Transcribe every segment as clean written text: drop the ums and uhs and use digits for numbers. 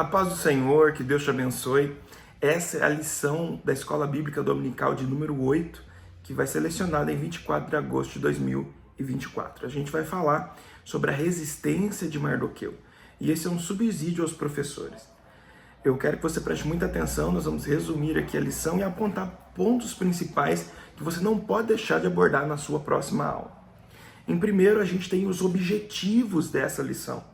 A paz do Senhor, que Deus te abençoe. Essa é a lição da Escola Bíblica Dominical de número 8, que vai ser lecionada em 24 de agosto de 2024. A gente vai falar sobre a resistência de Mardoqueu. E esse é um subsídio aos professores. Eu quero que você preste muita atenção, nós vamos resumir aqui a lição e apontar pontos principais que você não pode deixar de abordar na sua próxima aula. Em primeiro, a gente tem os objetivos dessa lição.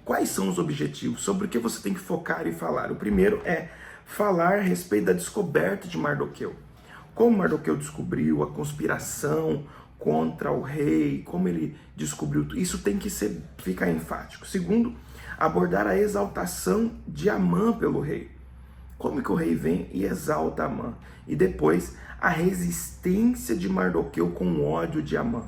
Quais são os objetivos? Sobre o que você tem que focar e falar? O primeiro é falar a respeito da descoberta de Mardoqueu. Como Mardoqueu descobriu a conspiração contra o rei, como ele descobriu, isso tem que ficar enfático. Segundo, abordar a exaltação de Amã pelo rei. Como que o rei vem e exalta Amã? E depois, a resistência de Mardoqueu com o ódio de Amã.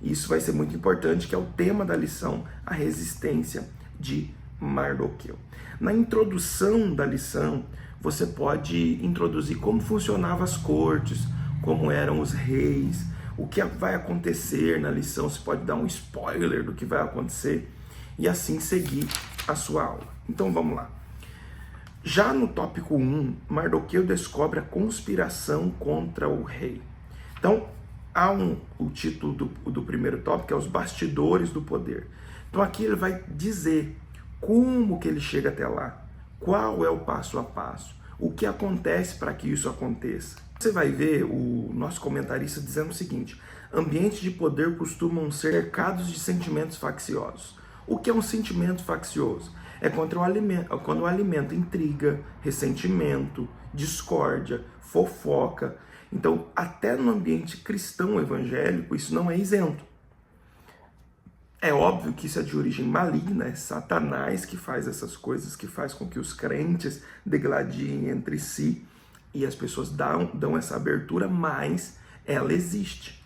Isso vai ser muito importante, que é o tema da lição, a resistência de Mardoqueu. Na introdução da lição, você pode introduzir como funcionavam as cortes, como eram os reis, o que vai acontecer na lição, você pode dar um spoiler do que vai acontecer e assim seguir a sua aula. Então vamos lá. Já no tópico 1, Mardoqueu descobre a conspiração contra o rei. Então, há o título do primeiro tópico, é os bastidores do poder. Então aqui ele vai dizer como que ele chega até lá, qual é o passo a passo, o que acontece para que isso aconteça. Você vai ver o nosso comentarista dizendo o seguinte: ambientes de poder costumam ser cercados de sentimentos facciosos. O que é um sentimento faccioso? É quando o alimento intriga, ressentimento, discórdia, fofoca. Então, até no ambiente cristão evangélico, isso não é isento. É óbvio que isso é de origem maligna, é Satanás que faz essas coisas, que faz com que os crentes degladiem entre si e as pessoas dão essa abertura, mas ela existe.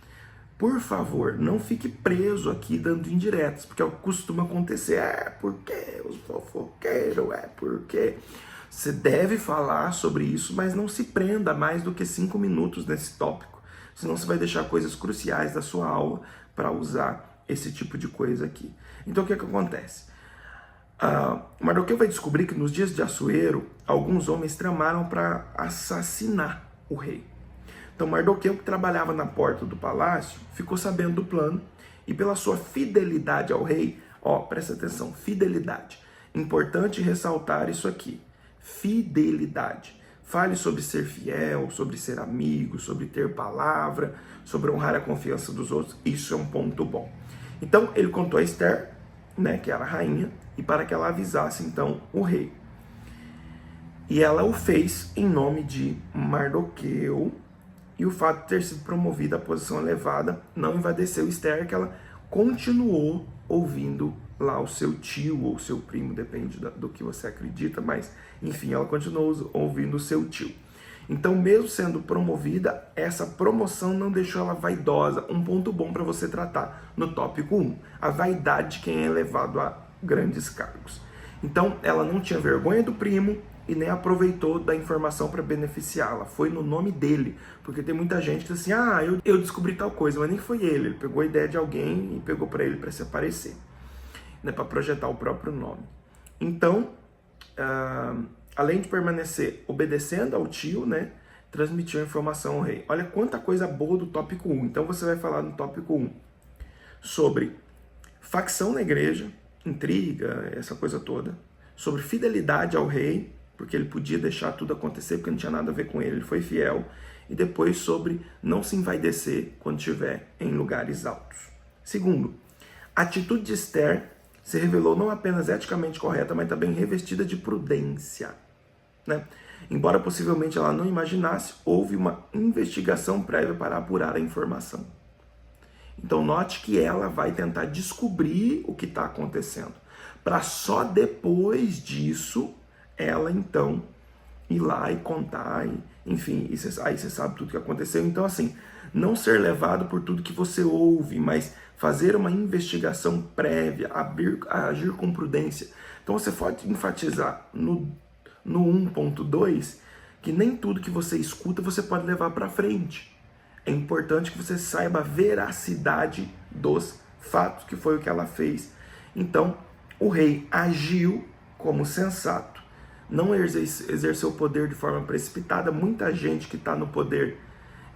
Por favor, não fique preso aqui dando indiretas, porque costuma acontecer, porque os fofoqueiros, porque... Você deve falar sobre isso, mas não se prenda mais do que 5 minutos nesse tópico, senão você vai deixar coisas cruciais da sua aula para usar esse tipo de coisa aqui. Então o que acontece? Mardoqueu vai descobrir que nos dias de Assuero, alguns homens tramaram para assassinar o rei. Então Mardoqueu, que trabalhava na porta do palácio, ficou sabendo do plano e pela sua fidelidade ao rei, presta atenção, fidelidade. Importante ressaltar isso aqui. Fidelidade. Fale sobre ser fiel, sobre ser amigo, sobre ter palavra, sobre honrar a confiança dos outros. Isso é um ponto bom. Então, ele contou a Esther, que era a rainha, e para que ela avisasse, então, o rei. E ela o fez em nome de Mardoqueu, e o fato de ter sido promovida à posição elevada não envadeceu Esther, que ela continuou ouvindo lá o seu tio ou seu primo, depende do que você acredita, mas enfim, ela continuou ouvindo o seu tio. Então, mesmo sendo promovida, essa promoção não deixou ela vaidosa. Um ponto bom para você tratar no tópico 1, a vaidade de quem é elevado a grandes cargos. Então, ela não tinha vergonha do primo e nem aproveitou da informação para beneficiá-la. Foi no nome dele, porque tem muita gente que diz assim, eu descobri tal coisa, mas nem foi ele. Ele pegou a ideia de alguém e pegou para ele para se aparecer, para projetar o próprio nome. Então, além de permanecer obedecendo ao tio, transmitiu a informação ao rei. Olha quanta coisa boa do tópico 1. Então você vai falar no tópico 1 sobre facção na igreja, intriga, essa coisa toda, sobre fidelidade ao rei, porque ele podia deixar tudo acontecer, porque não tinha nada a ver com ele, ele foi fiel, e depois sobre não se envaidecer quando estiver em lugares altos. Segundo, a atitude de Esther se revelou não apenas eticamente correta, mas também revestida de prudência. Embora possivelmente ela não imaginasse, houve uma investigação prévia para apurar a informação. Então note que ela vai tentar descobrir o que está acontecendo, para só depois disso ela então ir lá e contar, enfim, aí você sabe tudo que aconteceu. Então assim, não ser levado por tudo que você ouve, mas fazer uma investigação prévia, agir com prudência. Então você pode enfatizar no 1.2 que nem tudo que você escuta você pode levar para frente. É importante que você saiba a veracidade dos fatos, que foi o que ela fez. Então, o rei agiu como sensato, não exercer o poder de forma precipitada. Muita gente que está no poder,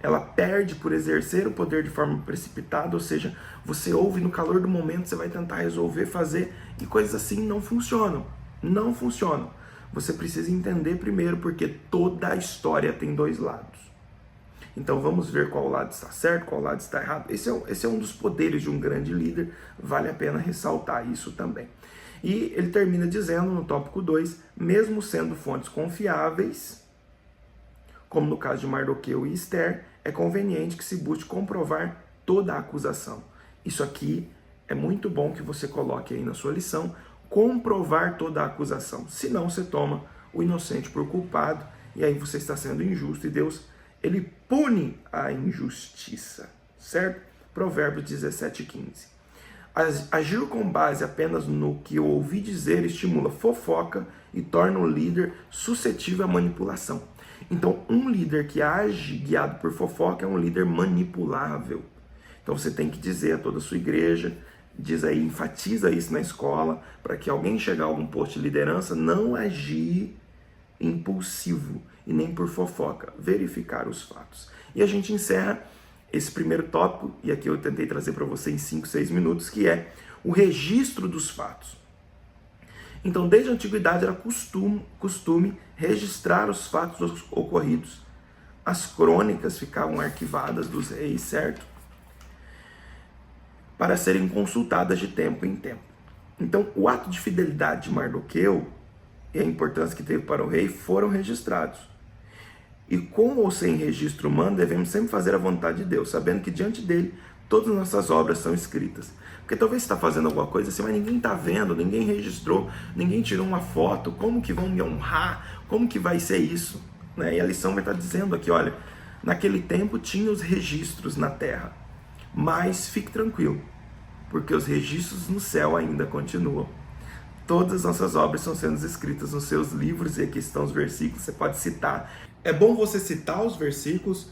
ela perde por exercer o poder de forma precipitada, ou seja, você ouve no calor do momento, você vai tentar resolver, fazer, e coisas assim não funcionam. Não funcionam. Você precisa entender primeiro, porque toda a história tem dois lados. Então vamos ver qual lado está certo, qual lado está errado. Esse é um dos poderes de um grande líder, vale a pena ressaltar isso também. E ele termina dizendo no tópico 2, mesmo sendo fontes confiáveis, como no caso de Mardoqueu e Esther, é conveniente que se busque comprovar toda a acusação. Isso aqui é muito bom que você coloque aí na sua lição, comprovar toda a acusação. Senão você toma o inocente por culpado, e aí você está sendo injusto, e Deus, ele pune a injustiça, certo? Provérbios 17:15. Agir com base apenas no que eu ouvi dizer estimula fofoca e torna o líder suscetível à manipulação. Então, um líder que age guiado por fofoca é um líder manipulável. Então, você tem que dizer a toda a sua igreja, diz aí, enfatiza isso na escola, para que alguém chegar a algum posto de liderança, não agir impulsivo e nem por fofoca, verificar os fatos. E a gente encerra esse primeiro tópico, e aqui eu tentei trazer para você em 5, 6 minutos, que é o registro dos fatos. Então, desde a antiguidade era costume registrar os fatos ocorridos. As crônicas ficavam arquivadas dos reis, certo? Para serem consultadas de tempo em tempo. Então, o ato de fidelidade de Mardoqueu e a importância que teve para o rei foram registrados. E com ou sem registro humano, devemos sempre fazer a vontade de Deus, sabendo que diante dele todas as nossas obras são escritas. Porque talvez você está fazendo alguma coisa assim, mas ninguém está vendo, ninguém registrou, ninguém tirou uma foto, como que vão me honrar, como que vai ser isso? Né? E a lição vai estar dizendo aqui, olha, naquele tempo tinha os registros na terra, mas fique tranquilo, porque os registros no céu ainda continuam. Todas as nossas obras estão sendo escritas nos seus livros, e aqui estão os versículos, você pode citar. É bom você citar os versículos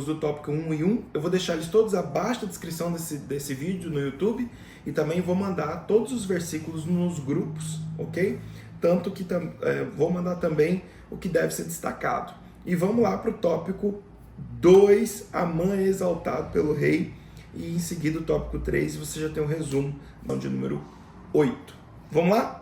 do tópico 1 e 1. Eu vou deixar eles todos abaixo da descrição desse vídeo no YouTube, e também vou mandar todos os versículos nos grupos, ok? Tanto que vou mandar também o que deve ser destacado. E vamos lá para o tópico 2, Amã é exaltado pelo rei, e em seguida o tópico 3, você já tem um resumo de número 8. Vamos lá?